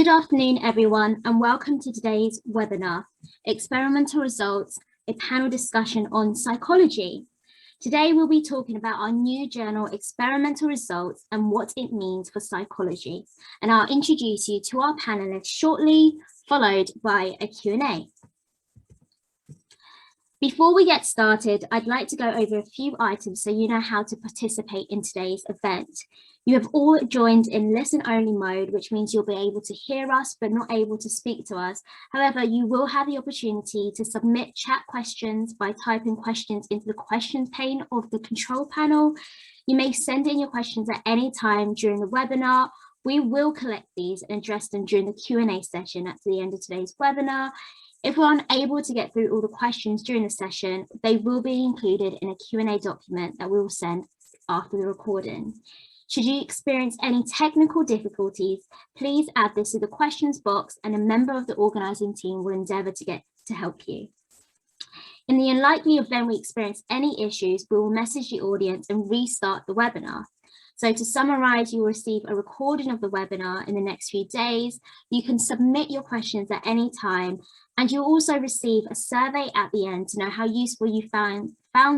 Good afternoon, everyone, and welcome to today's webinar, Experimental Results, a panel discussion on psychology. Today, we'll be talking about our new journal, Experimental Results, and what it means for psychology. And I'll introduce you to our panelists shortly, followed by a Q&A. Before we get started, I'd like to go over a few items so you know how to participate in today's event. You have all joined in listen-only mode, which means you'll be able to hear us but not able to speak to us. However, you will have the opportunity to submit chat questions by typing questions into the questions pane of the control panel. You may send in your questions at any time during the webinar. We will collect these and address them during the Q&A session at the end of today's webinar. If we're unable to get through all the questions during the session, they will be included in a Q&A document that we will send after the recording. Should you experience any technical difficulties, please add this to the questions box and a member of the organising team will endeavour to help you. In the unlikely event we experience any issues, we will message the audience and restart the webinar. So to summarise, you will receive a recording of the webinar in the next few days. You can submit your questions at any time, and you'll also receive a survey at the end to know how useful you found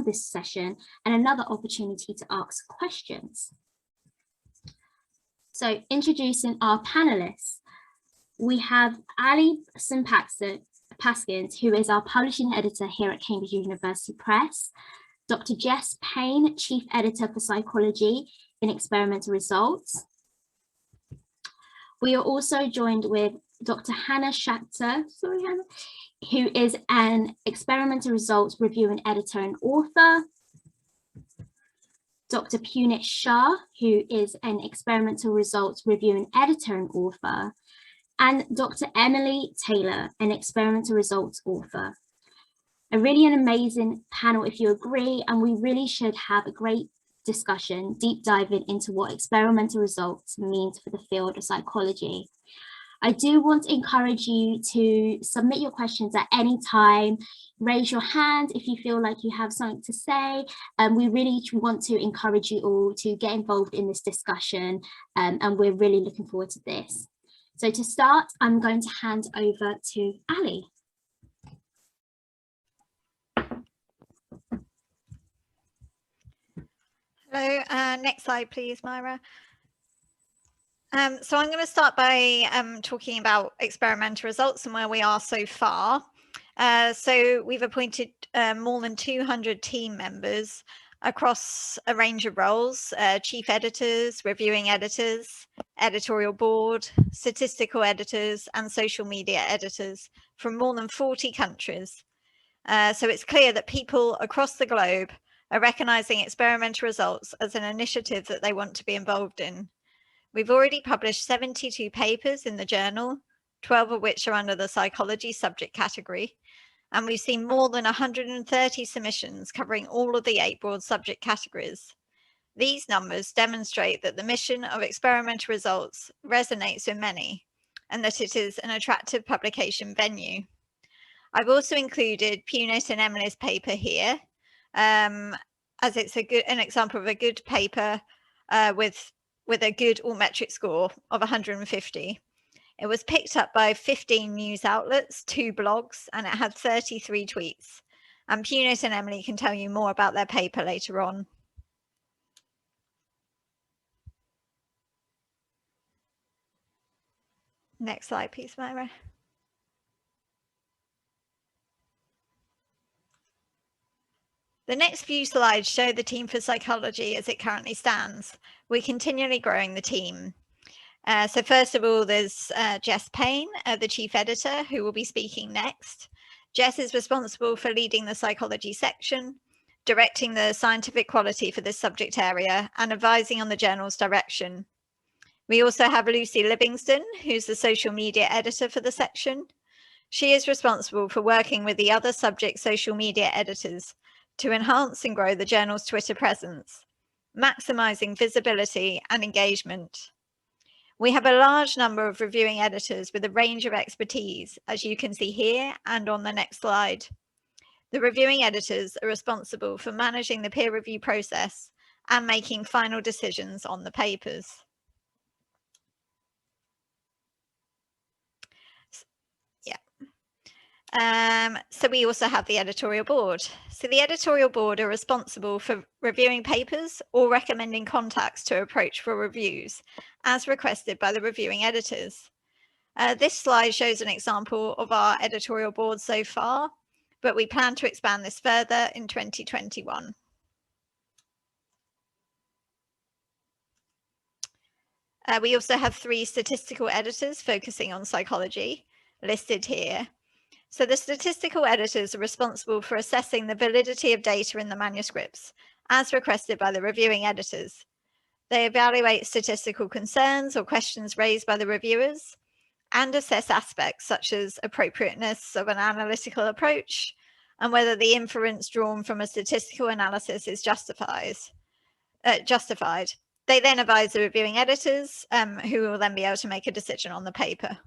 this session and another opportunity to ask questions. So introducing our panelists, we have Ali Paskins, who is our publishing editor here at Cambridge University Press, Dr. Jess Payne, Chief Editor for Psychology in Experimental Results. We are also joined with Dr. Hannah Schachter, who is an Experimental Results Review and Editor and Author. Dr. Punit Shah, who is an Experimental Results Review and Editor and Author. And Dr. Emily Taylor, an Experimental Results Author. Really an amazing panel if you agree, and we really should have a great discussion, deep diving into what experimental results means for the field of psychology. I do want to encourage you to submit your questions at any time. Raise your hand if you feel like you have something to say. We really want to encourage you all to get involved in this discussion, and we're really looking forward to this. So to start, I'm going to hand over to Ali. Hello, next slide, please, Myra. So I'm going to start by talking about experimental results and where we are so far. So we've appointed more than 200 team members across a range of roles, chief editors, reviewing editors, editorial board, statistical editors, and social media editors from more than 40 countries. So it's clear that people across the globe are recognising experimental results as an initiative that they want to be involved in. We've already published 72 papers in the journal, 12 of which are under the psychology subject category, and we've seen more than 130 submissions covering all of the 8 broad subject categories. These numbers demonstrate that the mission of experimental results resonates with many, and that it is an attractive publication venue. I've also included Punit and Emily's paper here, as it's an example of a good paper with a good all-metric score of 150. It was picked up by 15 news outlets, 2 blogs, and it had 33 tweets. And Punit and Emily can tell you more about their paper later on. Next slide, please, Myra. The next few slides show the team for psychology as it currently stands. We're continually growing the team. So first of all, there's Jess Payne, the chief editor, who will be speaking next. Jess is responsible for leading the psychology section, directing the scientific quality for this subject area, and advising on the journal's direction. We also have Lucy Livingston, who's the social media editor for the section. She is responsible for working with the other subject social media editors to enhance and grow the journal's Twitter presence, maximising visibility and engagement. We have a large number of reviewing editors with a range of expertise, as you can see here and on the next slide. The reviewing editors are responsible for managing the peer review process and making final decisions on the papers. So we also have the editorial board. So the editorial board are responsible for reviewing papers or recommending contacts to approach for reviews, as requested by the reviewing editors. This slide shows an example of our editorial board so far, but we plan to expand this further in 2021. We also have 3 statistical editors focusing on psychology, listed here. So the statistical editors are responsible for assessing the validity of data in the manuscripts, as requested by the reviewing editors. They evaluate statistical concerns or questions raised by the reviewers, and assess aspects such as appropriateness of an analytical approach, and whether the inference drawn from a statistical analysis is justified. They then advise the reviewing editors, who will then be able to make a decision on the paper.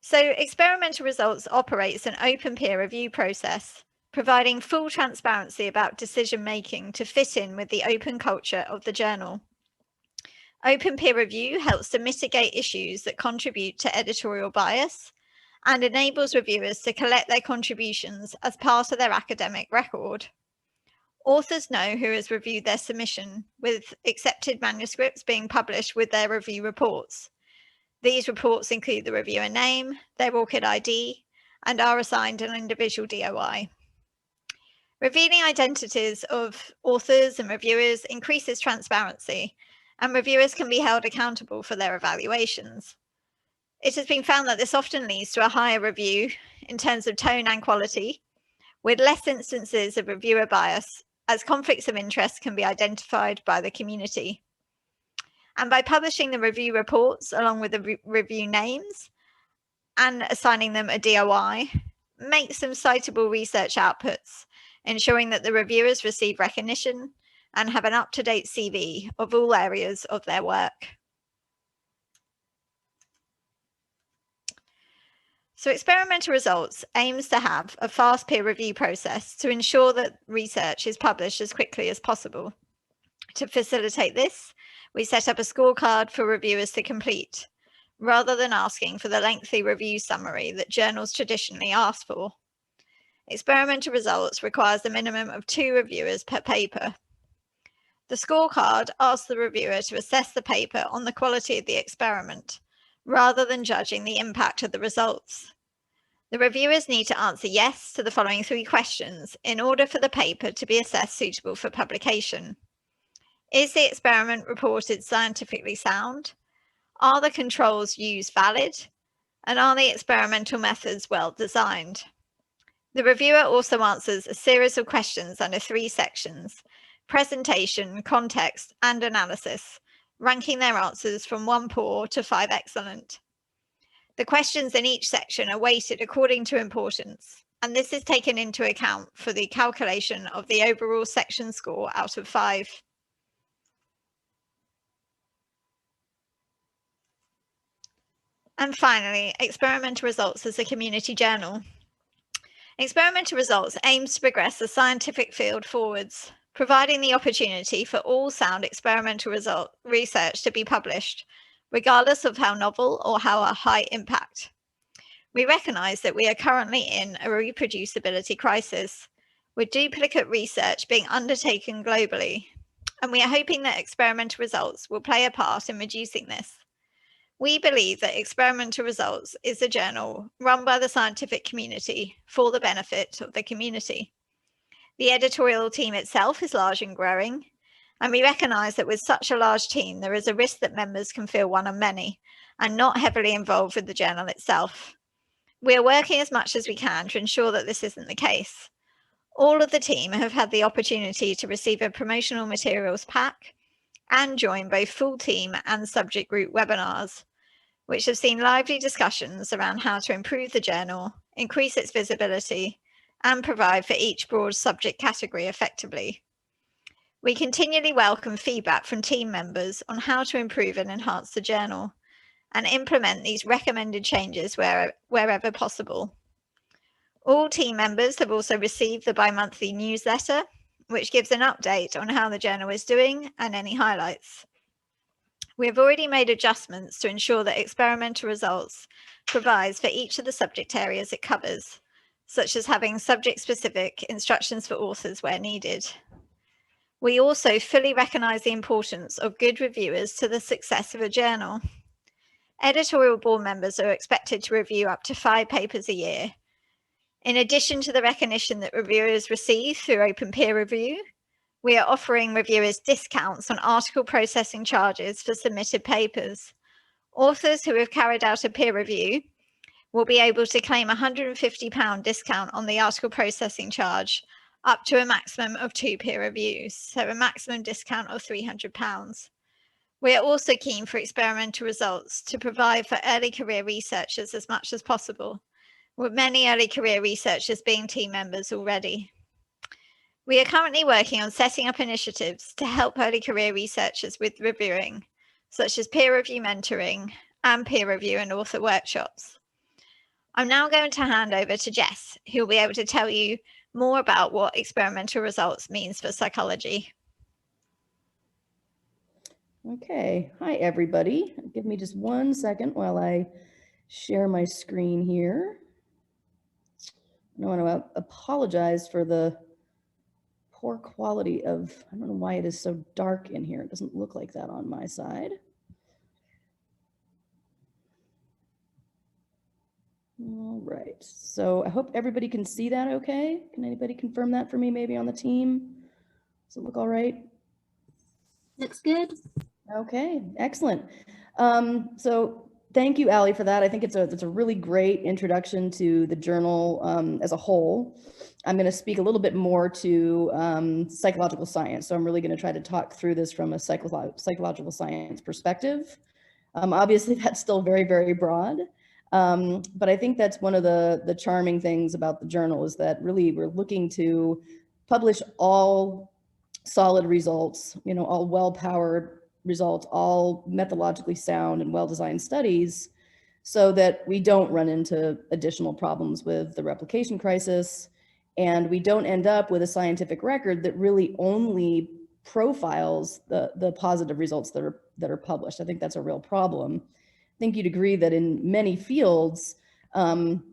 So experimental results operates an open peer review process, providing full transparency about decision-making to fit in with the open culture of the journal. Open peer review helps to mitigate issues that contribute to editorial bias and enables reviewers to collect their contributions as part of their academic record. Authors know who has reviewed their submission, with accepted manuscripts being published with their review reports. These reports include the reviewer name, their ORCID ID, and are assigned an individual DOI. Revealing identities of authors and reviewers increases transparency, and reviewers can be held accountable for their evaluations. It has been found that this often leads to a higher review in terms of tone and quality, with less instances of reviewer bias, as conflicts of interest can be identified by the community. And by publishing the review reports along with the review names and assigning them a DOI, makes them citable research outputs, ensuring that the reviewers receive recognition and have an up-to-date CV of all areas of their work. So experimental results aims to have a fast peer review process to ensure that research is published as quickly as possible. To facilitate this, we set up a scorecard for reviewers to complete, rather than asking for the lengthy review summary that journals traditionally ask for. Experimental results requires a minimum of 2 reviewers per paper. The scorecard asks the reviewer to assess the paper on the quality of the experiment, rather than judging the impact of the results. The reviewers need to answer yes to the following 3 questions in order for the paper to be assessed suitable for publication. Is the experiment reported scientifically sound? Are the controls used valid? And are the experimental methods well designed? The reviewer also answers a series of questions under 3 sections: presentation, context, and analysis, ranking their answers from 1 poor to 5 excellent. The questions in each section are weighted according to importance, and this is taken into account for the calculation of the overall section score out of 5. And finally, experimental results as a community journal. Experimental results aims to progress the scientific field forwards, providing the opportunity for all sound experimental research to be published, regardless of how novel or how high impact. We recognise that we are currently in a reproducibility crisis, with duplicate research being undertaken globally, and we are hoping that experimental results will play a part in reducing this. We believe that Experimental Results is a journal run by the scientific community for the benefit of the community. The editorial team itself is large and growing, and we recognise that with such a large team, there is a risk that members can feel one of many and not heavily involved with the journal itself. We are working as much as we can to ensure that this isn't the case. All of the team have had the opportunity to receive a promotional materials pack and join both full team and subject group webinars, which have seen lively discussions around how to improve the journal, increase its visibility, and provide for each broad subject category effectively. We continually welcome feedback from team members on how to improve and enhance the journal, and implement these recommended changes wherever possible. All team members have also received the bi-monthly newsletter, which gives an update on how the journal is doing and any highlights. We have already made adjustments to ensure that experimental results provides for each of the subject areas it covers, such as having subject-specific instructions for authors where needed. We also fully recognise the importance of good reviewers to the success of a journal. Editorial board members are expected to review up to 5 papers a year. In addition to the recognition that reviewers receive through open peer review, we are offering reviewers discounts on article processing charges for submitted papers. Authors who have carried out a peer review will be able to claim a £150 discount on the article processing charge up to a maximum of 2 peer reviews, so a maximum discount of £300. We are also keen for experimental results to provide for early career researchers as much as possible, with many early career researchers being team members already. We are currently working on setting up initiatives to help early career researchers with reviewing, such as peer review mentoring and peer review and author workshops. I'm now going to hand over to Jess, who will be able to tell you more about what experimental results means for psychology. Okay, hi everybody. Give me just 1 second while I share my screen here. I want to apologize for the poor quality of, I don't know why it is so dark in here. It doesn't look like that on my side. All right, so I hope everybody can see that okay. Can anybody confirm that for me maybe on the team? Does it look all right? Looks good. Okay, excellent. So thank you, Ali, for that. I think it's a really great introduction to the journal as a whole. I'm going to speak a little bit more to psychological science. So I'm really going to try to talk through this from a psychological science perspective. Obviously, that's still very, very broad. But I think that's one of the charming things about the journal is that really we're looking to publish all solid results, all well-powered results, all methodologically sound and well-designed studies, so that we don't run into additional problems with the replication crisis, and we don't end up with a scientific record that really only profiles the positive results that are published. I think that's a real problem. I think you'd agree that in many fields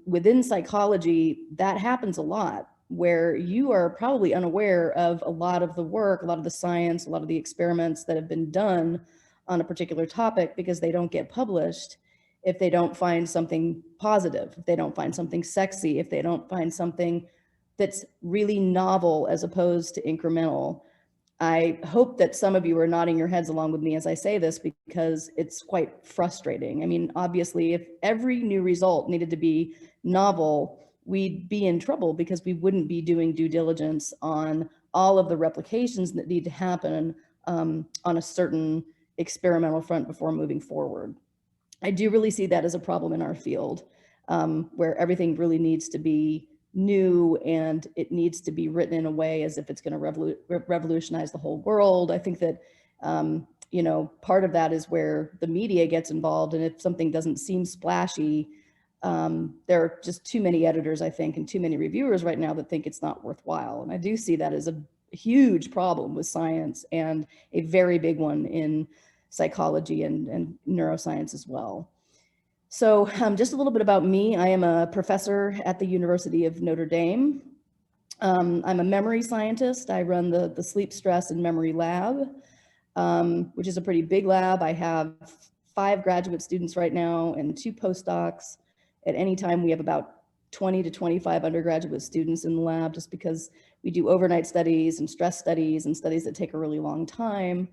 within psychology, that happens a lot, where you are probably unaware of a lot of the work, a lot of the science, a lot of the experiments that have been done on a particular topic because they don't get published if they don't find something positive, if they don't find something sexy, if they don't find something that's really novel as opposed to incremental. I hope that some of you are nodding your heads along with me as I say this, because it's quite frustrating. I mean, obviously, if every new result needed to be novel, we'd be in trouble because we wouldn't be doing due diligence on all of the replications that need to happen on a certain experimental front before moving forward. I do really see that as a problem in our field, where everything really needs to be new and it needs to be written in a way as if it's going to revolutionize the whole world. I think that, part of that is where the media gets involved. And if something doesn't seem splashy, there are just too many editors, I think, and too many reviewers right now that think it's not worthwhile. And I do see that as a huge problem with science and a very big one in psychology and neuroscience as well. So just a little bit about me. I am a professor at the University of Notre Dame. I'm a memory scientist. I run the sleep, stress, and memory lab, which is a pretty big lab. I have 5 graduate students right now and 2 postdocs. At any time, we have about 20 to 25 undergraduate students in the lab, just because we do overnight studies and stress studies and studies that take a really long time.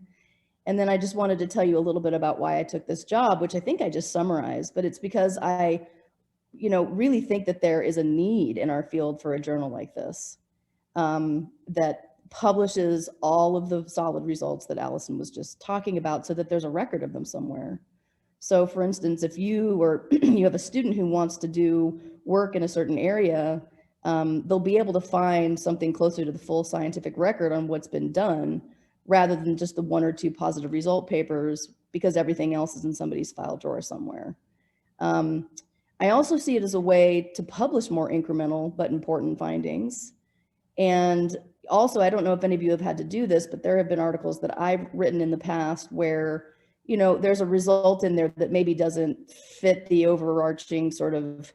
And then I just wanted to tell you a little bit about why I took this job, which I think I just summarized, but it's because I, really think that there is a need in our field for a journal like this, that publishes all of the solid results that Allison was just talking about, so that there's a record of them somewhere. So for instance, if you have a student who wants to do work in a certain area, they'll be able to find something closer to the full scientific record on what's been done, rather than just the 1 or 2 positive result papers, because everything else is in somebody's file drawer somewhere. I also see it as a way to publish more incremental but important findings. And also, I don't know if any of you have had to do this, but there have been articles that I've written in the past where, there's a result in there that maybe doesn't fit the overarching sort of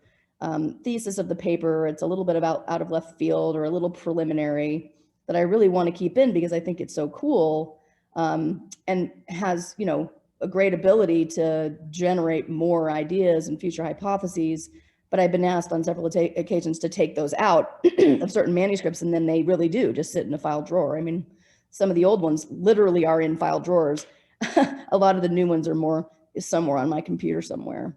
thesis of the paper. It's a little bit about out of left field or a little preliminary that I really want to keep in because I think it's so cool, and has, a great ability to generate more ideas and future hypotheses. But I've been asked on several occasions to take those out of certain manuscripts, and then they really do just sit in a file drawer. I mean, some of the old ones literally are in file drawers. A lot of the new ones are somewhere on my computer somewhere.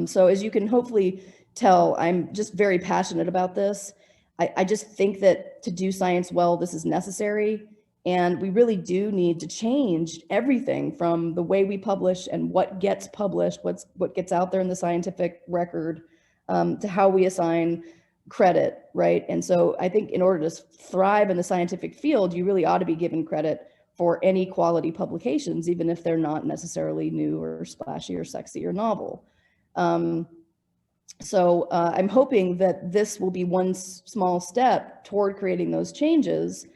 So as you can hopefully tell, I'm just very passionate about this. I just think that to do science well, this is necessary. And we really do need to change everything from the way we publish and what gets published, what gets out there in the scientific record, to how we assign credit, right? And so I think in order to thrive in the scientific field, you really ought to be given credit for any quality publications, even if they're not necessarily new or splashy or sexy or novel. So I'm hoping that this will be one small step toward creating those changes,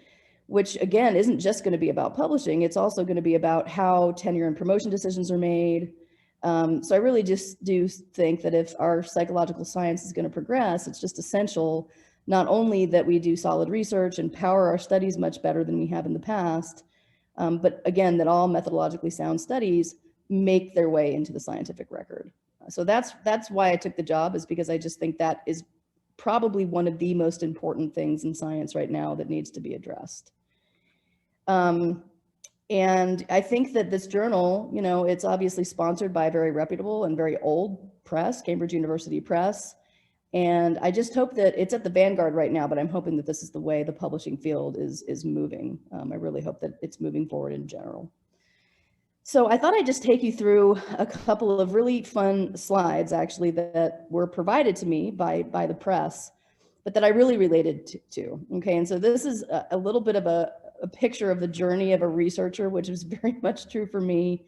which again, isn't just going to be about publishing. It's also going to be about how tenure and promotion decisions are made. So I really just do think that if our psychological science is going to progress, it's just essential not only that we do solid research and power our studies much better than we have in the past, but again, that all methodologically sound studies make their way into the scientific record. So that's why I took the job, is because I just think that is probably one of the most important things in science right now that needs to be addressed. And I think that this journal, it's obviously sponsored by a very reputable and very old press, Cambridge University Press. And I just hope that it's at the vanguard right now, but I'm hoping that this is the way the publishing field is moving. I really hope that it's moving forward in general. So I thought I'd just take you through a couple of really fun slides, actually, that were provided to me by the press, but that I really related to. Okay, and so this is a little bit of a picture of the journey of a researcher, which is very much true for me.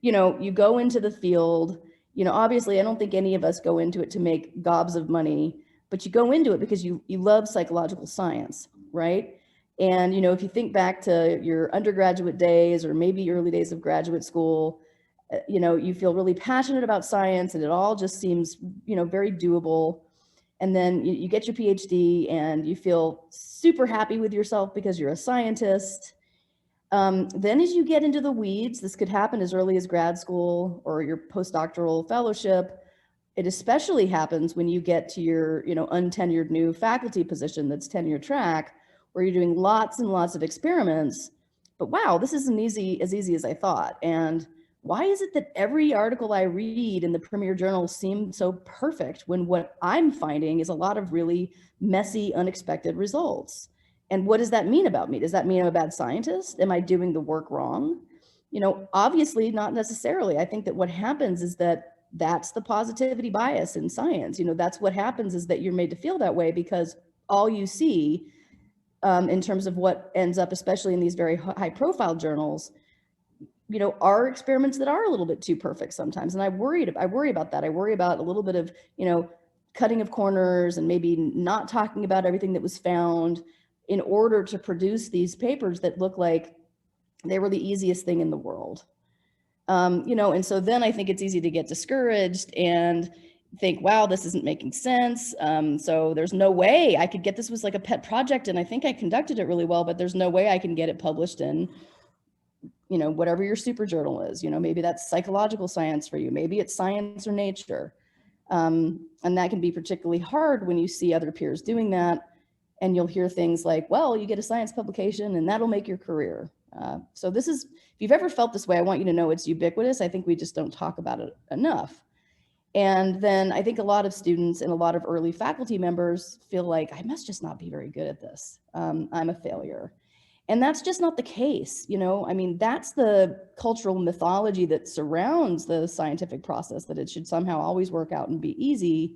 You go into the field, obviously I don't think any of us go into it to make gobs of money, but you go into it because you love psychological science, right? And, if you think back to your undergraduate days or maybe early days of graduate school, you feel really passionate about science and it all just seems, very doable. And then you get your PhD and you feel super happy with yourself because you're a scientist. Then as you get into the weeds, this could happen as early as grad school or your postdoctoral fellowship. It especially happens when you get to your, untenured new faculty position that's tenure track, where you're doing lots and lots of experiments. But wow, this isn't as easy as I thought. And why is it that every article I read in the premier journals seems so perfect when what I'm finding is a lot of really messy, unexpected results? And what does that mean about me? Does that mean I'm a bad scientist? Am I doing the work wrong? Obviously not necessarily. I think that what happens is that's the positivity bias in science. That's what happens, is that you're made to feel that way because all you see in terms of what ends up, especially in these very high profile journals, are experiments that are a little bit too perfect sometimes. And I worry about that. I worry about a little bit of, cutting of corners and maybe not talking about everything that was found in order to produce these papers that look like they were the easiest thing in the world. And so then I think it's easy to get discouraged and think, wow, this isn't making sense. So there's no way I could get, this was like a pet project and I think I conducted it really well, but there's no way I can get it published in, whatever your super journal is. Maybe that's psychological science for you. Maybe it's Science or Nature. And that can be particularly hard when you see other peers doing that. And you'll hear things like, well, you get a science publication and that'll make your career. So this is, if you've ever felt this way, I want you to know it's ubiquitous. I think we just don't talk about it enough. And then I think a lot of students and a lot of early faculty members feel like, I must just not be very good at this. I'm a failure. And that's just not the case. That's the cultural mythology that surrounds the scientific process, that it should somehow always work out and be easy.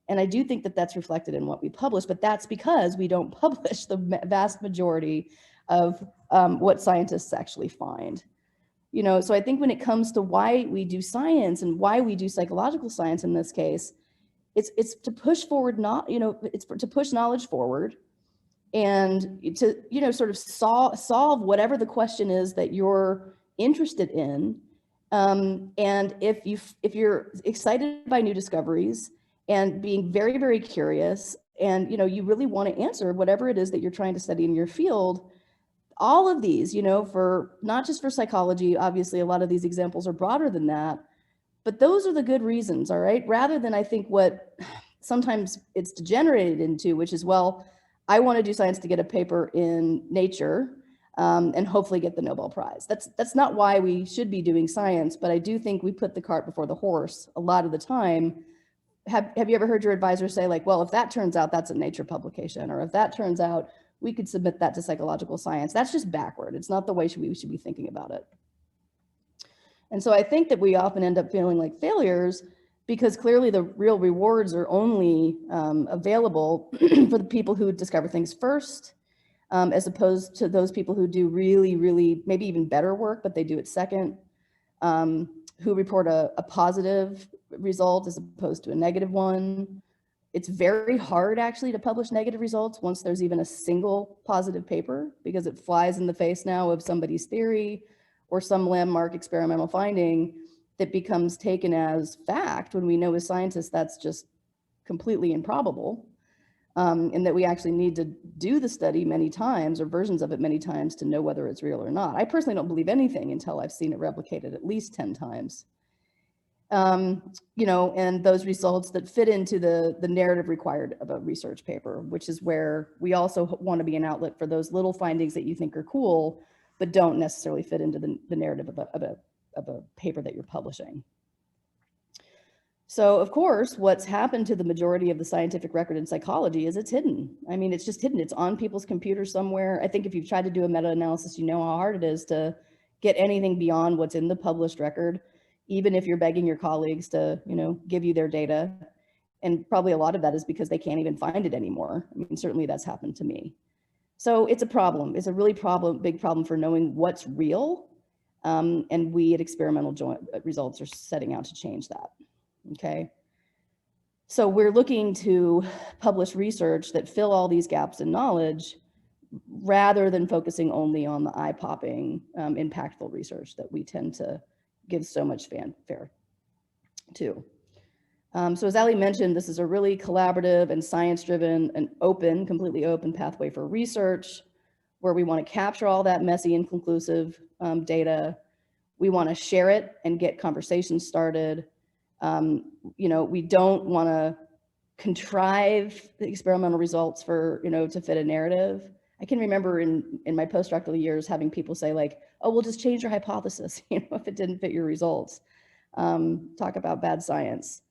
And I do think that that's reflected in what we publish, but that's because we don't publish the vast majority of what scientists actually find. So I think when it comes to why we do science and why we do psychological science in this case, it's to push forward, it's to push knowledge forward and to, sort of solve whatever the question is that you're interested in, And if you're excited by new discoveries and being very, very curious, and you really want to answer whatever it is that you're trying to study in your field, all of these, for not just for psychology, obviously a lot of these examples are broader than that, but those are the good reasons, all right? Rather than I think what sometimes it's degenerated into, which is, well, I want to do science to get a paper in Nature and hopefully get the Nobel Prize. That's not why we should be doing science, but I do think we put the cart before the horse a lot of the time. Have you ever heard your advisor say, like, well, if that turns out that's a Nature publication, or if that turns out we could submit that to Psychological Science? That's just backward. It's not the way we should be thinking about it. And so I think that we often end up feeling like failures because clearly the real rewards are only available for the people who discover things first, as opposed to those people who do really, really, maybe even better work, but they do it second, who report a positive result as opposed to a negative one. It's very hard actually to publish negative results once there's even a single positive paper, because it flies in the face now of somebody's theory or some landmark experimental finding that becomes taken as fact, when we know as scientists that's just completely improbable, and that we actually need to do the study many times, or versions of it many times, to know whether it's real or not. I personally don't believe anything until I've seen it replicated at least 10 times. And those results that fit into the narrative required of a research paper, which is where we also want to be an outlet for those little findings that you think are cool, but don't necessarily fit into the narrative of a paper that you're publishing. So of course, what's happened to the majority of the scientific record in psychology is it's hidden. I mean, it's just hidden. It's on people's computers somewhere. I think if you've tried to do a meta-analysis, you know how hard it is to get anything beyond what's in the published record, even if you're begging your colleagues to, give you their data. And probably a lot of that is because they can't even find it anymore. I mean, certainly that's happened to me. So it's a problem. It's a really big problem for knowing what's real. And we at Experimental Results are setting out to change that. Okay. So we're looking to publish research that fill all these gaps in knowledge, rather than focusing only on the eye-popping, impactful research that we tend to give so much fanfare to. So as Ali mentioned, this is a really collaborative and science-driven and open, completely open pathway for research, where we want to capture all that messy, inconclusive data. We want to share it and get conversations started. We don't want to contrive the experimental results for, to fit a narrative. I can remember in my postdoctoral years having people say, like, oh, we'll just change your hypothesis, if it didn't fit your results. Talk about bad science.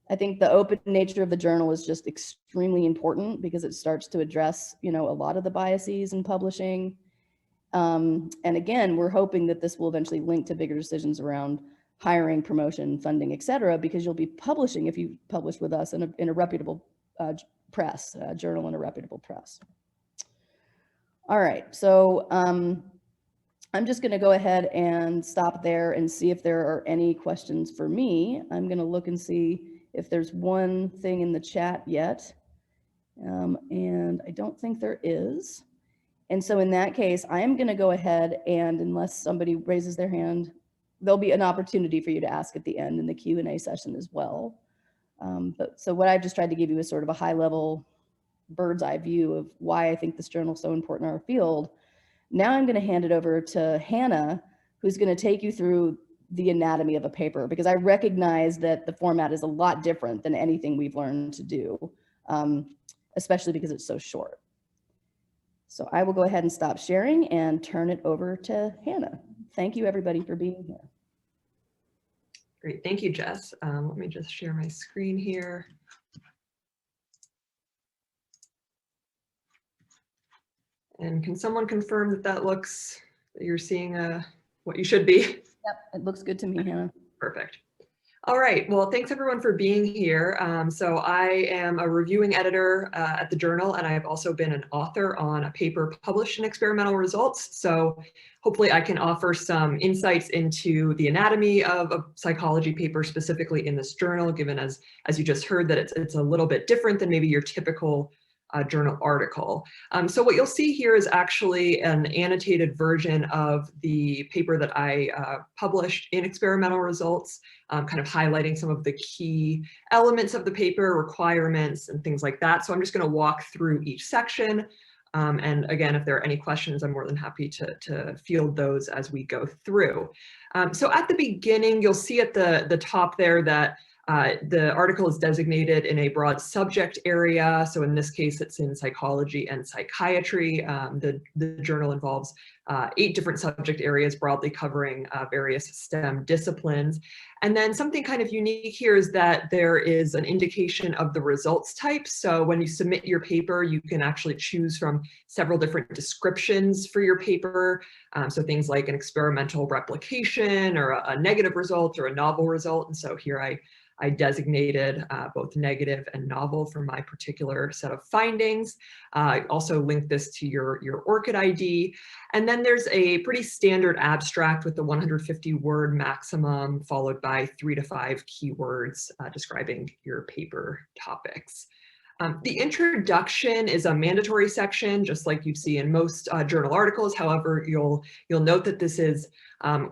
I think the open nature of the journal is just extremely important, because it starts to address, a lot of the biases in publishing. And again, we're hoping that this will eventually link to bigger decisions around hiring, promotion, funding, et cetera, because you'll be publishing, if you publish with us, in a reputable press, journal in a reputable press. All right, so I'm just going to go ahead and stop there and see if there are any questions for me. I'm going to look and see if there's one thing in the chat yet, and I don't think there is. And so in that case, I am going to go ahead and, unless somebody raises their hand, there'll be an opportunity for you to ask at the end in the Q&A session as well. So what I've just tried to give you is sort of a high-level bird's eye view of why I think this journal is so important in our field. Now I'm going to hand it over to Hannah, who's going to take you through the anatomy of a paper, because I recognize that the format is a lot different than anything we've learned to do, especially because it's so short. So I will go ahead and stop sharing and turn it over to Hannah. Thank you, everybody, for being here. Great, thank you, Jess. Let me just share my screen here. And can someone confirm that that looks, that you're seeing what you should be? Yep, it looks good to me, Hannah. Perfect. All right, well, thanks everyone for being here. So I am a reviewing editor at the journal, and I've also been an author on a paper published in Experimental Results. So hopefully I can offer some insights into the anatomy of a psychology paper, specifically in this journal, given as you just heard that it's a little bit different than maybe your typical journal article. So what you'll see here is actually an annotated version of the paper that I published in Experimental Results, kind of highlighting some of the key elements of the paper, requirements, and things like that. So I'm just going to walk through each section. And again, if there are any questions, I'm more than happy to field those as we go through. So at the beginning, you'll see at the top there that the article is designated in a broad subject area. So in this case, it's in psychology and psychiatry. The journal involves 8 different subject areas broadly covering various STEM disciplines. And then something kind of unique here is that there is an indication of the results type. So when you submit your paper, you can actually choose from several different descriptions for your paper. So things like an experimental replication or a negative result or a novel result. And so here I designated both negative and novel for my particular set of findings. I also linked this to your ORCID ID. And then there's a pretty standard abstract with the 150-word maximum, followed by 3 to 5 keywords describing your paper topics. The introduction is a mandatory section, just like you'd see in most journal articles. However, you'll note that this is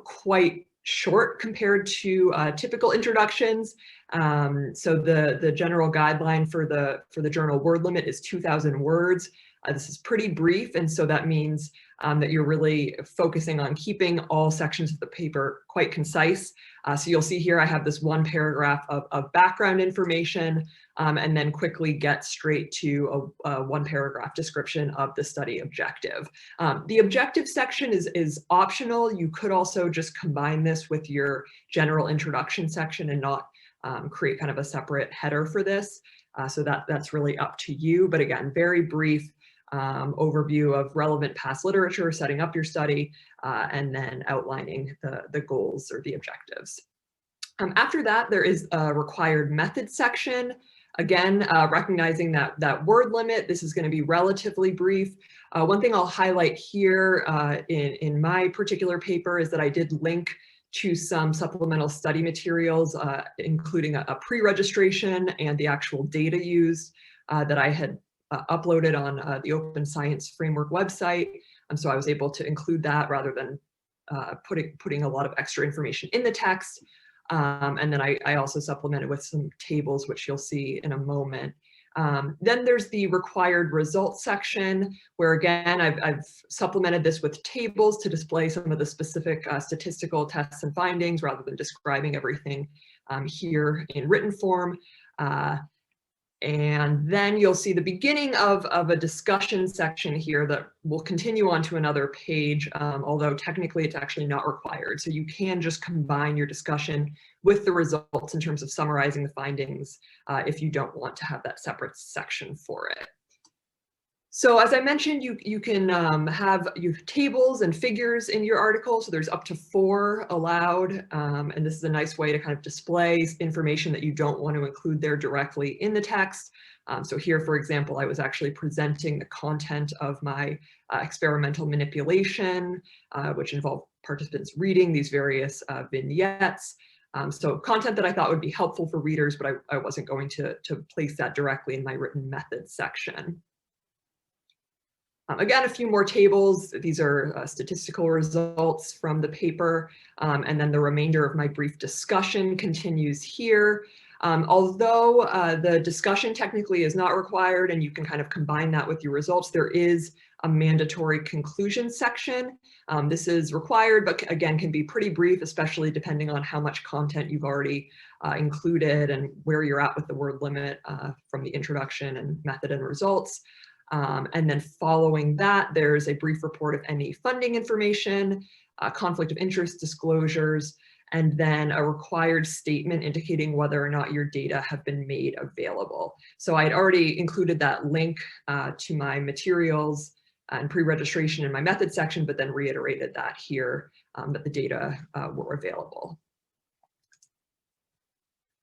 quite short compared to typical introductions. So the general guideline for the journal word limit is 2,000 words. This is pretty brief, and so that means that you're really focusing on keeping all sections of the paper quite concise. So you'll see here I have this one paragraph of background information, and then quickly get straight to a one paragraph description of the study objective. The objective section is optional. You could also just combine this with your general introduction section and not create kind of a separate header for this. So that's really up to you. But again, very brief overview of relevant past literature, setting up your study, and then outlining the goals or the objectives. After that, there is a required method section. Again, recognizing that word limit, this is going to be relatively brief. One thing I'll highlight here in my particular paper is that I did link to some supplemental study materials, including a pre-registration and the actual data used that I had uploaded on the Open Science Framework website. So I was able to include that rather than putting a lot of extra information in the text. And then I also supplemented with some tables, which you'll see in a moment. Then there's the required results section, where again, I've supplemented this with tables to display some of the specific statistical tests and findings rather than describing everything here in written form. And then you'll see the beginning of a discussion section here that will continue on to another page, although technically it's actually not required. So you can just combine your discussion with the results in terms of summarizing the findings if you don't want to have that separate section for it. So as I mentioned, you can have tables and figures in your article. So there's up to 4 allowed. And this is a nice way to kind of display information that you don't want to include there directly in the text. So here, for example, I was actually presenting the content of my experimental manipulation, which involved participants reading these various vignettes. So content that I thought would be helpful for readers, but I wasn't going to place that directly in my written methods section. Again, a few more tables. These are statistical results from the paper, and then the remainder of my brief discussion continues here. Although the discussion technically is not required and you can kind of combine that with your results, there is a mandatory conclusion section. This is required, but again, can be pretty brief, especially depending on how much content you've already included and where you're at with the word limit from the introduction and method and results. And then following that, there's a brief report of any funding information, conflict of interest disclosures, and then a required statement indicating whether or not your data have been made available. So I had already included that link to my materials and pre-registration in my method section, but then reiterated that here, that the data were available.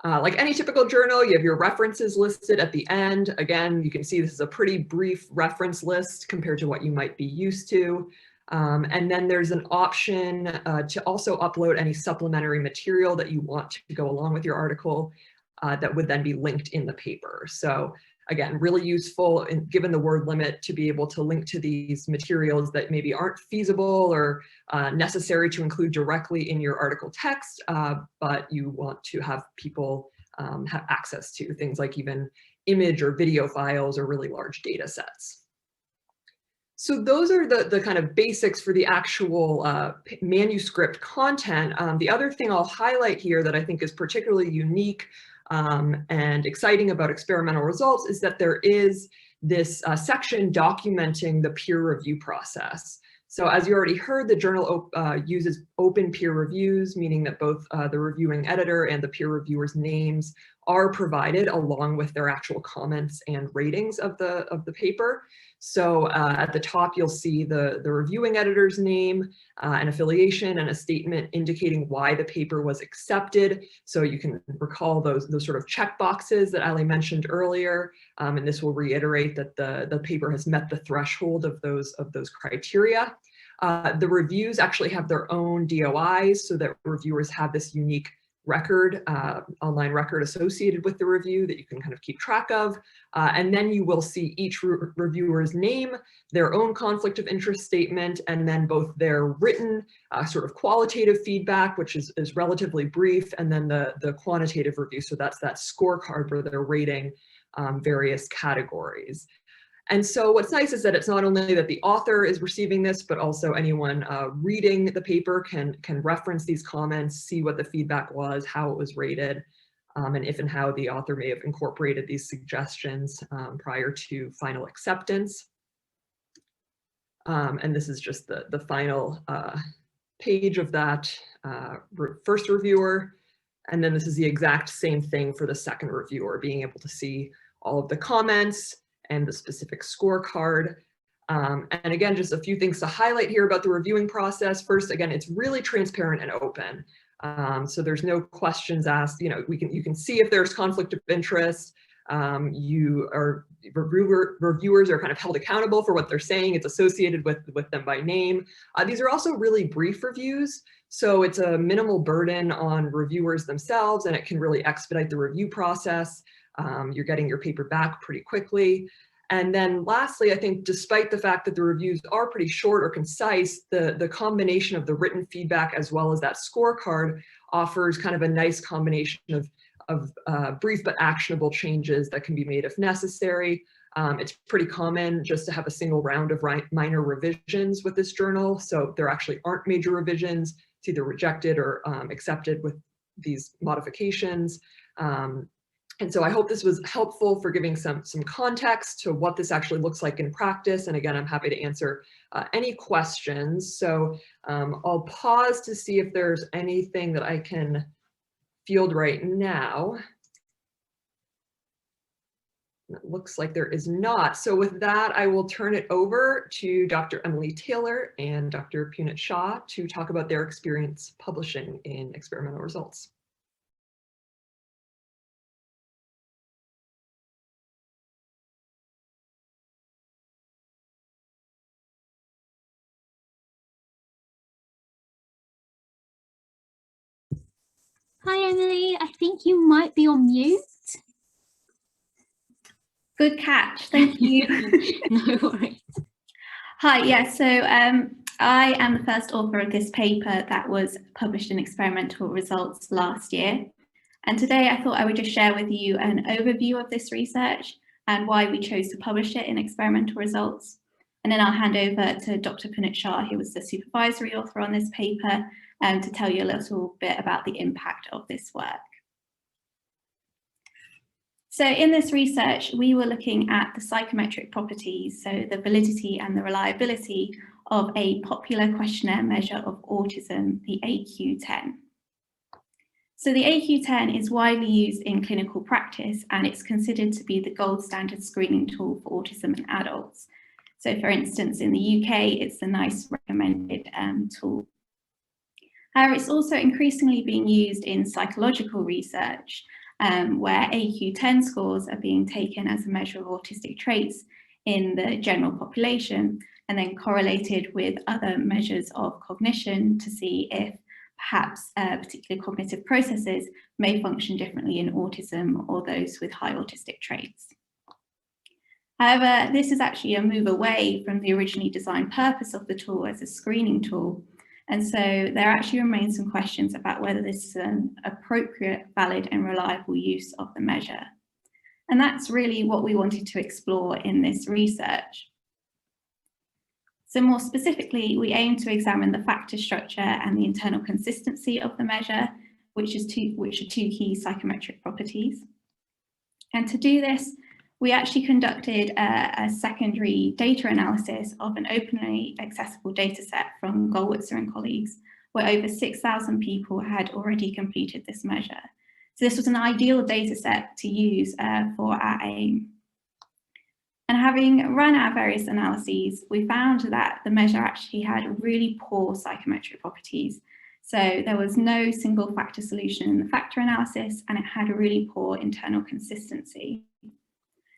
Like any typical journal, you have your references listed at the end. Again, you can see this is a pretty brief reference list compared to what you might be used to. And then there's an option to also upload any supplementary material that you want to go along with your article. that would then be linked in the paper. So again, really useful, given the word limit, to be able to link to these materials that maybe aren't feasible or necessary to include directly in your article text, but you want to have people have access to things like even image or video files or really large data sets. So those are the kind of basics for the actual manuscript content. The other thing I'll highlight here that I think is particularly unique and exciting about experimental results is that there is this section documenting the peer review process. So as you already heard, the journal uses open peer reviews, meaning that both the reviewing editor and the peer reviewer's names are provided along with their actual comments and ratings of the paper. So at the top, you'll see the reviewing editor's name, an affiliation, and a statement indicating why the paper was accepted. So you can recall those sort of check boxes that Ali mentioned earlier, and this will reiterate that the paper has met the threshold of those criteria. The reviews actually have their own DOIs so that reviewers have this unique record, online record associated with the review that you can kind of keep track of. And then you will see each reviewer's name, their own conflict of interest statement, and then both their written sort of qualitative feedback, which is relatively brief, and then the quantitative review. So that's that scorecard where they're rating various categories. And so what's nice is that it's not only that the author is receiving this, but also anyone reading the paper can reference these comments, see what the feedback was, how it was rated, and if and how the author may have incorporated these suggestions prior to final acceptance. And this is just the final page of that first reviewer. And then this is the exact same thing for the second reviewer, being able to see all of the comments and the specific scorecard. And again, just a few things to highlight here about the reviewing process. First, again, it's really transparent and open. So there's no questions asked. You know, you can see if there's conflict of interest. Reviewers are kind of held accountable for what they're saying. It's associated with them by name. These are also really brief reviews. So it's a minimal burden on reviewers themselves, and it can really expedite the review process. You're getting your paper back pretty quickly. And then lastly, I think despite the fact that the reviews are pretty short or concise, the combination of the written feedback as well as that scorecard offers kind of a nice combination of brief but actionable changes that can be made if necessary. It's pretty common just to have a single round of minor revisions with this journal. So there actually aren't major revisions. It's either rejected or accepted with these modifications. And so I hope this was helpful for giving some context to what this actually looks like in practice. And again, I'm happy to answer any questions. So I'll pause to see if there's anything that I can field right now. It looks like there is not. So with that, I will turn it over to Dr. Emily Taylor and Dr. Punit Shah to talk about their experience publishing in experimental results. Hi, Emily. I think you might be on mute. Good catch. Thank you. No worries. Hi. Yeah. So I am the first author of this paper that was published in Experimental Results last year. And today I thought I would just share with you an overview of this research and why we chose to publish it in Experimental Results. And then I'll hand over to Dr. Punit Shah, who was the supervisory author on this paper, to tell you a little bit about the impact of this work. So in this research, we were looking at the psychometric properties, so the validity and the reliability of a popular questionnaire measure of autism, the AQ-10. So the AQ-10 is widely used in clinical practice, and it's considered to be the gold standard screening tool for autism in adults. So for instance, in the UK, it's the NICE recommended tool. However, it's also increasingly being used in psychological research, where AQ-10 scores are being taken as a measure of autistic traits in the general population and then correlated with other measures of cognition to see if perhaps particular cognitive processes may function differently in autism or those with high autistic traits. However, this is actually a move away from the originally designed purpose of the tool as a screening tool. And so there actually remain some questions about whether this is an appropriate, valid and reliable use of the measure. And that's really what we wanted to explore in this research. So more specifically, we aim to examine the factor structure and the internal consistency of the measure, which are two key psychometric properties. And to do this, we actually conducted a secondary data analysis of an openly accessible data set from Goldwitzer and colleagues, where over 6,000 people had already completed this measure. So this was an ideal data set to use for our aim. And having run our various analyses, we found that the measure actually had really poor psychometric properties. So there was no single factor solution in the factor analysis, and it had a really poor internal consistency.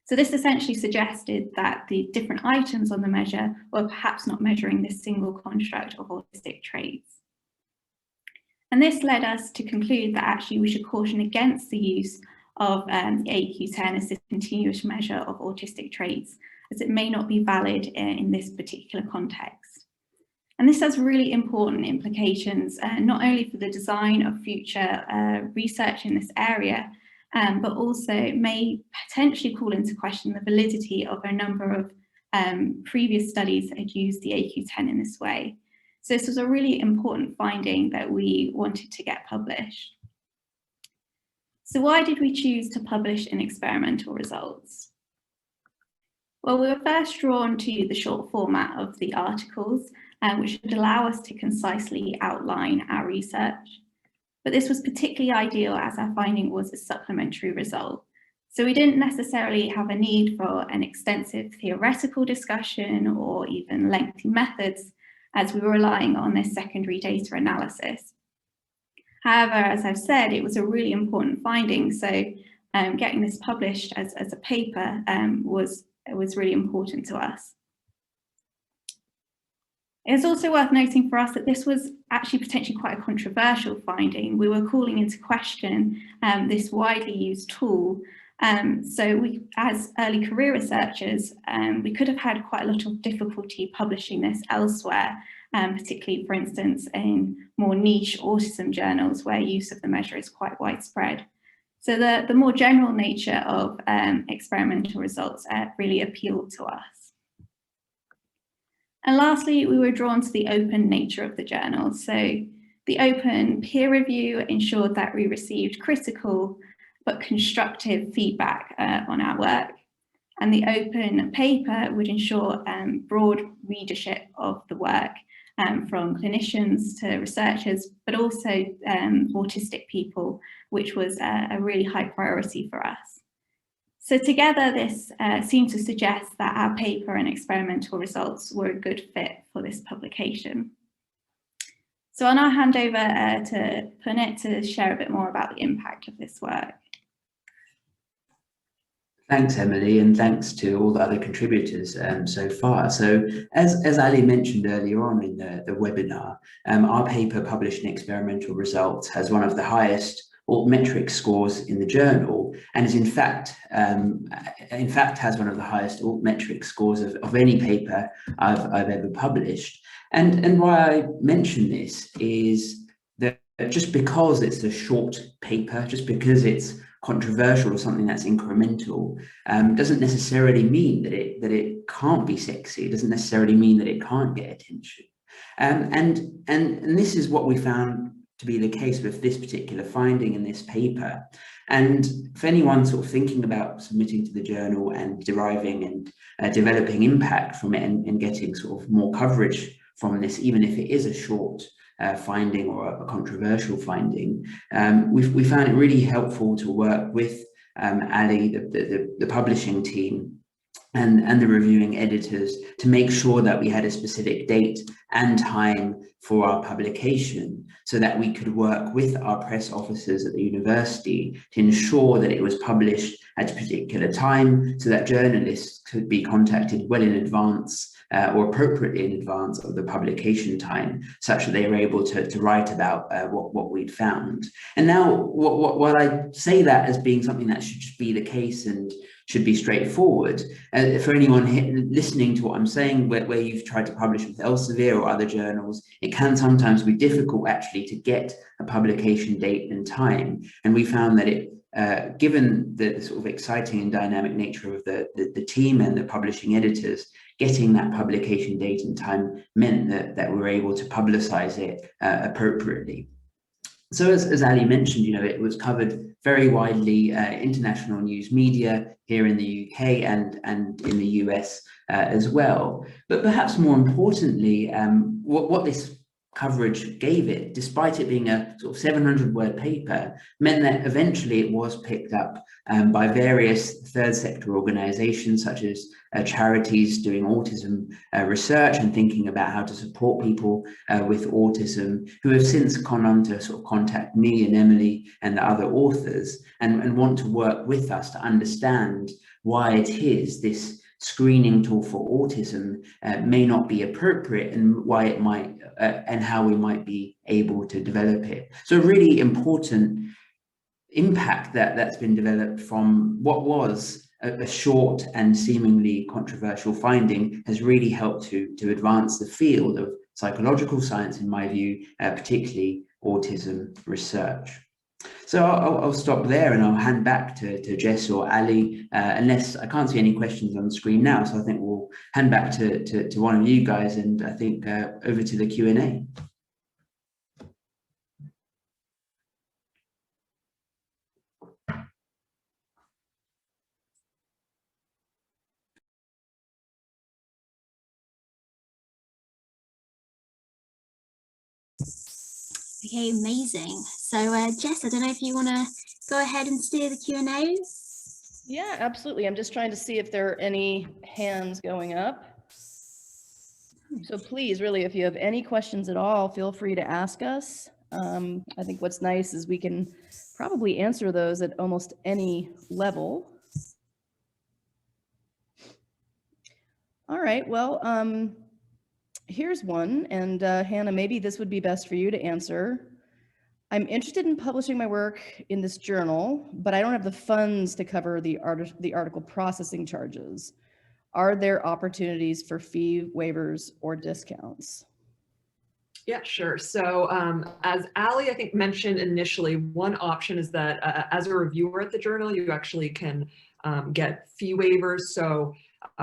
So this essentially suggested that the different items on the measure were perhaps not measuring this single construct of autistic traits. And this led us to conclude that actually we should caution against the use of the AQ10 as this continuous measure of autistic traits, as it may not be valid in this particular context. And this has really important implications, not only for the design of future research in this area, but also may potentially call into question the validity of a number of previous studies that had used the AQ10 in this way. So this was a really important finding that we wanted to get published. So why did we choose to publish in experimental results? Well, we were first drawn to the short format of the articles, which would allow us to concisely outline our research. But this was particularly ideal as our finding was a supplementary result. So we didn't necessarily have a need for an extensive theoretical discussion or even lengthy methods, as we were relying on this secondary data analysis. However, as I've said, it was a really important finding. So getting this published as a paper was really important to us. It's also worth noting for us that this was actually potentially quite a controversial finding. We were calling into question this widely used tool. So we, as early career researchers, we could have had quite a lot of difficulty publishing this elsewhere, particularly, for instance, in more niche autism journals where use of the measure is quite widespread. So the more general nature of experimental results really appealed to us. And lastly, we were drawn to the open nature of the journal. So the open peer review ensured that we received critical but constructive feedback on our work. And the open paper would ensure broad readership of the work from clinicians to researchers, but also autistic people, which was a really high priority for us. So together, this seemed to suggest that our paper and experimental results were a good fit for this publication. So I'll now hand over to Punit to share a bit more about the impact of this work. Thanks, Emily, and thanks to all the other contributors so far. So as Ali mentioned earlier on in the webinar, our paper published in experimental results has one of the highest altmetric scores in the journal, and is in fact has one of the highest altmetric scores of any paper I've ever published. And why I mention this is that just because it's a short paper, just because it's controversial or something that's incremental, doesn't necessarily mean that it can't be sexy. It doesn't necessarily mean that it can't get attention. And this is what we found to be the case with this particular finding in this paper. And for anyone sort of thinking about submitting to the journal and deriving and developing impact from it and getting sort of more coverage from this, even if it is a short finding or a controversial finding, we found it really helpful to work with Ali, the publishing team, and the reviewing editors to make sure that we had a specific date and time for our publication, so that we could work with our press officers at the university to ensure that it was published at a particular time, so that journalists could be contacted well in advance or appropriately in advance of the publication time, such that they were able to write about what we'd found. And now, while I say that as being something that should just be the case and should be straightforward, for anyone listening to what I'm saying, where you've tried to publish with Elsevier or other journals, it can sometimes be difficult actually to get a publication date and time. And we found that given the sort of exciting and dynamic nature of the team and the publishing editors, getting that publication date and time meant that we were able to publicize it appropriately. So as Ali mentioned, it was covered very widely, international news media here in the UK and in the US as well. But perhaps more importantly, what this coverage gave it, despite it being a sort of 700-word paper, meant that eventually it was picked up by various third sector organizations, such as charities doing autism research and thinking about how to support people with autism, who have since gone on to sort of contact me and Emily and the other authors and want to work with us to understand why it is this screening tool for autism may not be appropriate, and why it might and how we might be able to develop it. So a really important impact that's been developed from what was a short and seemingly controversial finding has really helped to advance the field of psychological science, in my view, particularly autism research. So I'll stop there and I'll hand back to Jess or Ali, unless I can't see any questions on the screen now. So I think we'll hand back to one of you guys, and I think over to the Q&A. Okay, amazing. So Jess, I don't know if you want to go ahead and steer the Q&A. Yeah, absolutely. I'm just trying to see if there are any hands going up. So please, really, if you have any questions at all, feel free to ask us. I think what's nice is we can probably answer those at almost any level. All right, well, here's one, and Hannah, maybe this would be best for you to answer. I'm interested in publishing my work in this journal, but I don't have the funds to cover the article processing charges. Are there opportunities for fee waivers or discounts? Yeah, sure. So as Ali, I think, mentioned initially, one option is that as a reviewer at the journal, you actually can get fee waivers. So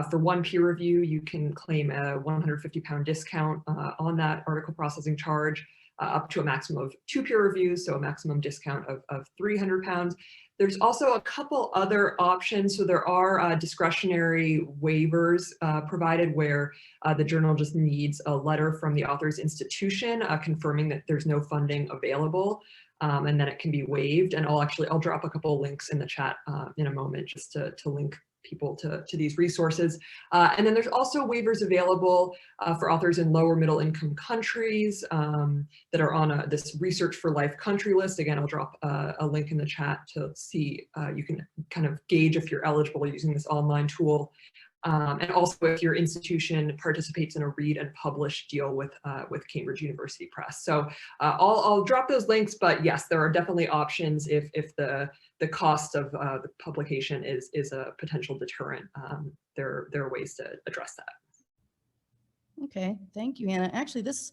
for one peer review, you can claim a £150 discount on that article processing charge, up to a maximum of 2 peer reviews, so a maximum discount of £300. There's also a couple other options. So there are discretionary waivers provided where the journal just needs a letter from the author's institution confirming that there's no funding available, and then it can be waived. And I'll drop a couple of links in the chat in a moment just to link people to these resources. And then there's also waivers available for authors in lower middle income countries that are on this Research for Life country list. Again, I'll drop a link in the chat to see, you can kind of gauge if you're eligible using this online tool. And also if your institution participates in a read and publish deal with Cambridge University Press. So I'll drop those links, but yes, there are definitely options if the cost of the publication is a potential deterrent. There are ways to address that. Okay, thank you, Hannah. Actually, this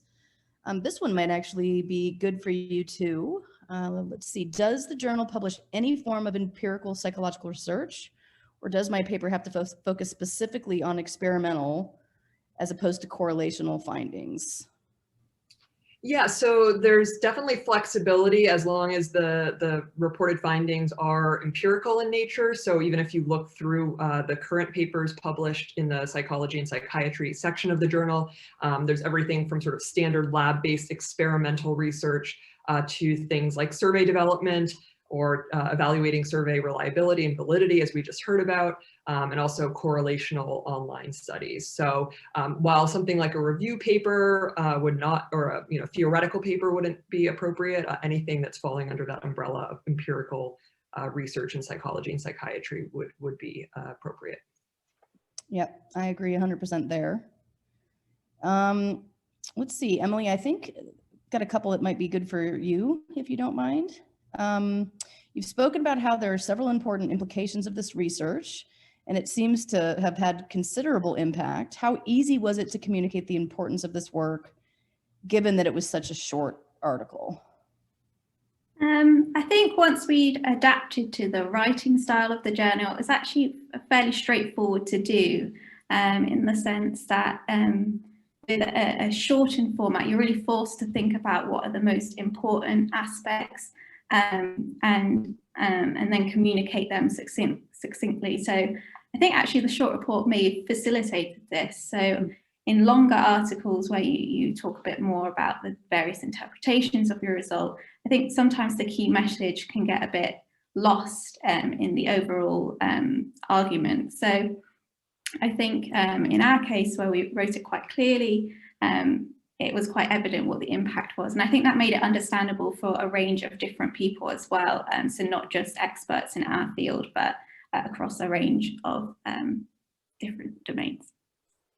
one might actually be good for you too. Let's see, does the journal publish any form of empirical psychological research, or does my paper have to focus specifically on experimental as opposed to correlational findings? Yeah, so there's definitely flexibility as long as the reported findings are empirical in nature. So even if you look through the current papers published in the psychology and psychiatry section of the journal, there's everything from sort of standard lab-based experimental research to things like survey development, or evaluating survey reliability and validity, as we just heard about, and also correlational online studies. So while something like a review paper would not, or a theoretical paper wouldn't be appropriate, anything that's falling under that umbrella of empirical research in psychology and psychiatry would be appropriate. Yep, I agree 100% there. Let's see, Emily, I think got a couple that might be good for you, if you don't mind. You've spoken about how there are several important implications of this research, and it seems to have had considerable impact. How easy was it to communicate the importance of this work, given that it was such a short article? I think once we'd adapted to the writing style of the journal, it was actually fairly straightforward to do, in the sense that with a shortened format, you're really forced to think about what are the most important aspects, and then communicate them succinctly. So I think actually the short report may have facilitated this. So in longer articles where you talk a bit more about the various interpretations of your result, I think sometimes the key message can get a bit lost in the overall argument. So I think in our case, where we wrote it quite clearly, it was quite evident what the impact was. And I think that made it understandable for a range of different people as well. So not just experts in our field, but across a range of different domains.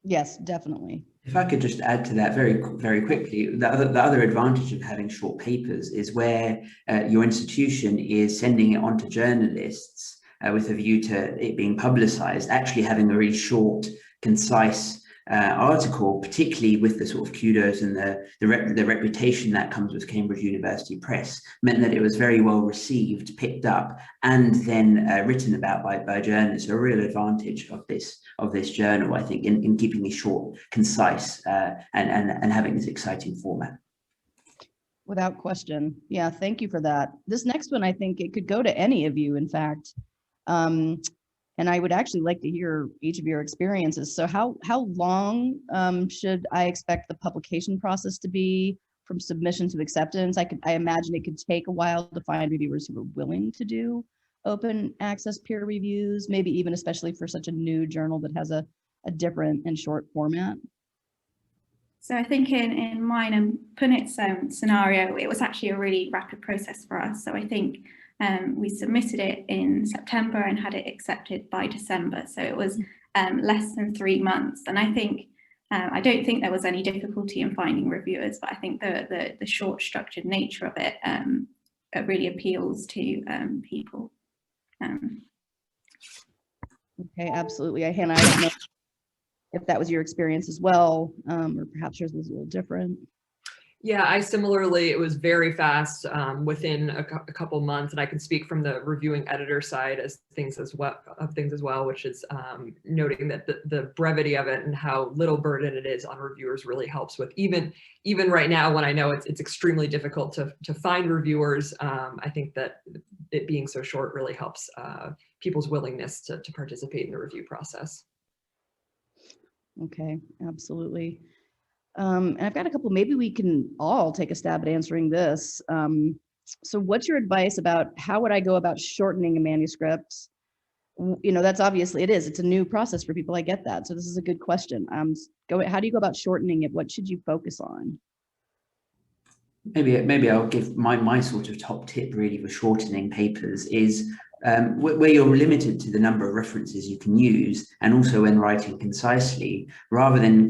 Yes, definitely. If I could just add to that very, very quickly, the other advantage of having short papers is where your institution is sending it on to journalists with a view to it being publicized, actually having a really short, concise article, particularly with the sort of kudos and the reputation that comes with Cambridge University Press, meant that it was very well received, picked up, and then written about by journalists. A real advantage of this journal, I think, in keeping it short, concise, and having this exciting format. Without question. Yeah, thank you for that. This next one, I think it could go to any of you, in fact. And I would actually like to hear each of your experiences. So how long should I expect the publication process to be from submission to acceptance? I imagine it could take a while to find reviewers who are willing to do open access peer reviews, maybe even especially for such a new journal that has a different and short format. So I think in mine and Punit's scenario, it was actually a really rapid process for us. So I think we submitted it in September and had it accepted by December. So it was less than 3 months. And I think, I don't think there was any difficulty in finding reviewers, but I think the short structured nature of it really appeals to people. Okay, absolutely. Hannah, I don't know if that was your experience as well, or perhaps yours was a little different. Yeah, I similarly, it was very fast within a couple months, and I can speak from the reviewing editor side as things as well, which is noting that the brevity of it and how little burden it is on reviewers really helps with even right now when I know it's extremely difficult to find reviewers. I think that it being so short really helps people's willingness to participate in the review process. Okay, absolutely. And I've got a couple, maybe we can all take a stab at answering this. So what's your advice about how would I go about shortening a manuscript? You know, that's obviously it's a new process for people. I get that. So this is a good question. How do you go about shortening it? What should you focus on? Maybe I'll give my sort of top tip really for shortening papers is where you're limited to the number of references you can use, and also when writing concisely, rather than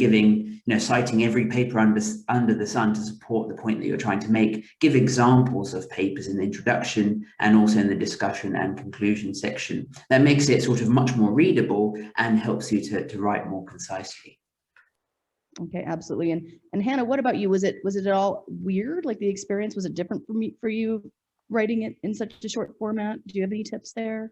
citing every paper under the sun to support the point that you're trying to make, give examples of papers in the introduction and also in the discussion and conclusion section. That makes it sort of much more readable and helps you to write more concisely. Okay, absolutely. And Hannah, what about you? Was it at all weird? Like the experience, was it different for you writing it in such a short format? Do you have any tips there?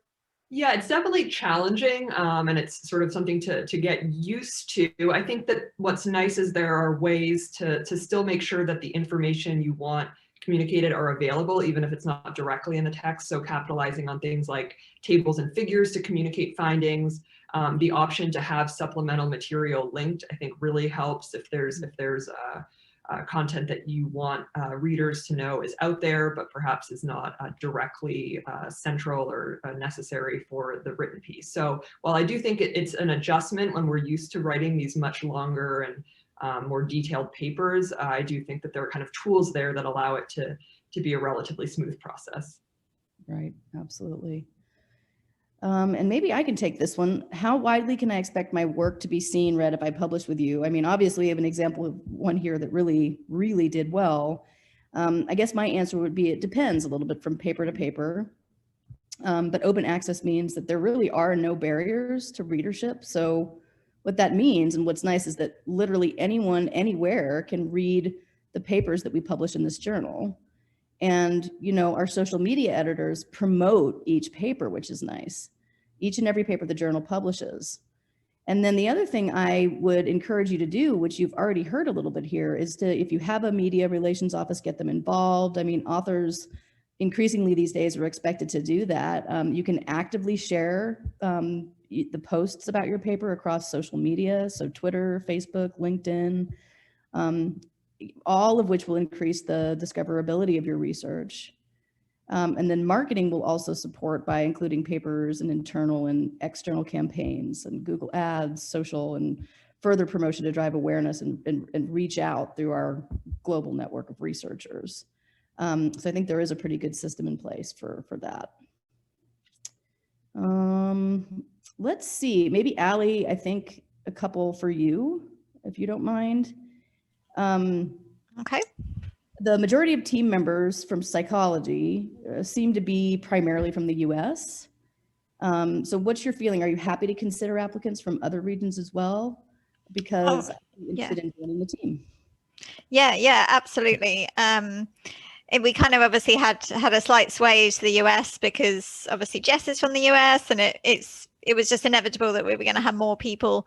Yeah, it's definitely challenging, and it's sort of something to get used to. I think that what's nice is there are ways to still make sure that the information you want communicated are available, even if it's not directly in the text. So capitalizing on things like tables and figures to communicate findings, the option to have supplemental material linked, I think really helps if there's content that you want readers to know is out there, but perhaps is not directly central or necessary for the written piece. So while I do think it's an adjustment when we're used to writing these much longer and more detailed papers, I do think that there are kind of tools there that allow it to be a relatively smooth process. Right, absolutely. And maybe I can take this one. How widely can I expect my work to be seen, read if I publish with you? I mean, obviously I have an example of one here that really, really did well. I guess my answer would be, it depends a little bit from paper to paper. But open access means that there really are no barriers to readership. So what that means, and what's nice, is that literally anyone, anywhere can read the papers that we publish in this journal. And, you know, our social media editors promote each paper, which is nice. Each and every paper the journal publishes. And then the other thing I would encourage you to do, which you've already heard a little bit here, is to, if you have a media relations office, get them involved. I mean, authors increasingly these days are expected to do that. You can actively share the posts about your paper across social media. So Twitter, Facebook, LinkedIn, all of which will increase the discoverability of your research. And then marketing will also support by including papers in internal and external campaigns and Google Ads, social, and further promotion to drive awareness and reach out through our global network of researchers. So I think there is a pretty good system in place for that. Let's see, maybe Ali, I think a couple for you, if you don't mind. Okay. The majority of team members from psychology seem to be primarily from the US. So what's your feeling? Are you happy to consider applicants from other regions as well? Because I'm interested in joining the team. Yeah, absolutely. We kind of obviously had a slight sway to the US because obviously Jess is from the US, and it was just inevitable that we were going to have more people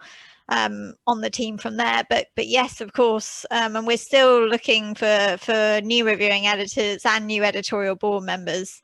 on the team from there. But yes, of course, and we're still looking for new reviewing editors and new editorial board members.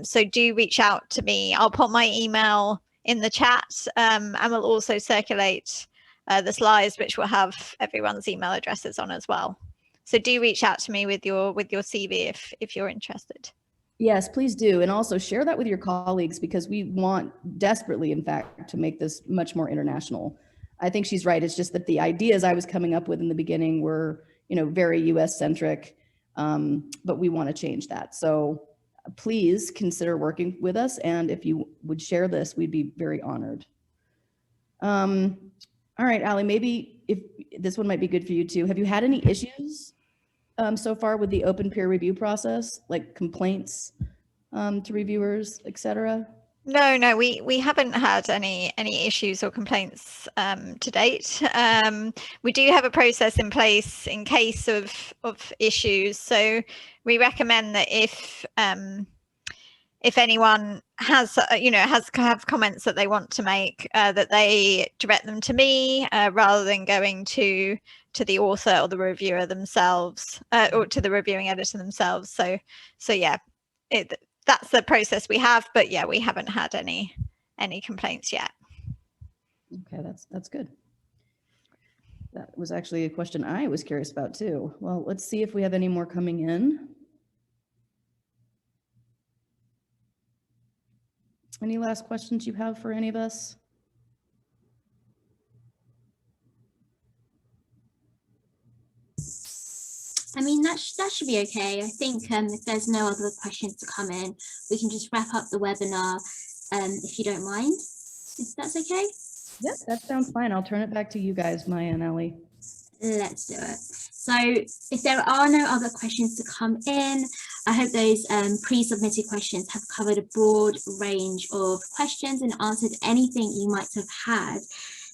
So do reach out to me. I'll put my email in the chat, and we'll also circulate the slides, which will have everyone's email addresses on as well. So do reach out to me with your CV if you're interested. Yes, please do. And also share that with your colleagues, because we want desperately, in fact, to make this much more international. I think she's right. It's just that the ideas I was coming up with in the beginning were, you know, very US centric, but we want to change that. So please consider working with us. And if you would share this, we'd be very honored. All right, Ali, maybe if this one might be good for you too. Have you had any issues so far with the open peer review process, like complaints to reviewers, et cetera? No, we haven't had any issues or complaints to date. We do have a process in place in case of issues. So we recommend that if anyone has have comments that they want to make, that they direct them to me rather than going to the author or the reviewer themselves, or to the reviewing editor themselves. So yeah, that's the process we have, but yeah, we haven't had any complaints yet. Okay, that's good. That was actually a question I was curious about too. Well, let's see if we have any more coming in. Any last questions you have for any of us? I mean, that should be okay. I think if there's no other questions to come in, we can just wrap up the webinar, if you don't mind, if that's okay. Yeah, that sounds fine. I'll turn it back to you guys, Maya and Ellie. Let's do it. So if there are no other questions to come in, I hope those pre-submitted questions have covered a broad range of questions and answered anything you might have had.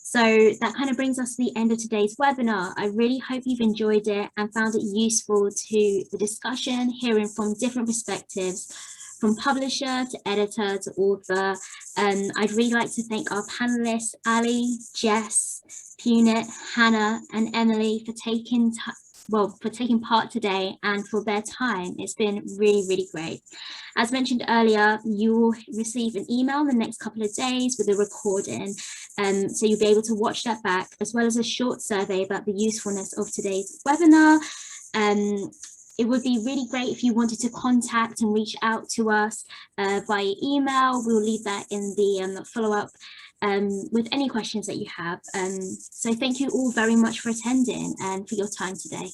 So that kind of brings us to the end of today's webinar. I really hope you've enjoyed it and found it useful to the discussion, hearing from different perspectives, from publisher to editor to author. I'd really like to thank our panelists, Ali, Jess, Punit, Hannah, and Emily for taking part today and for their time. It's been really, really great. As mentioned earlier, you will receive an email in the next couple of days with a recording. So you'll be able to watch that back, as well as a short survey about the usefulness of today's webinar. It would be really great if you wanted to contact and reach out to us via email. We'll leave that in the follow-up with any questions that you have. So thank you all very much for attending and for your time today.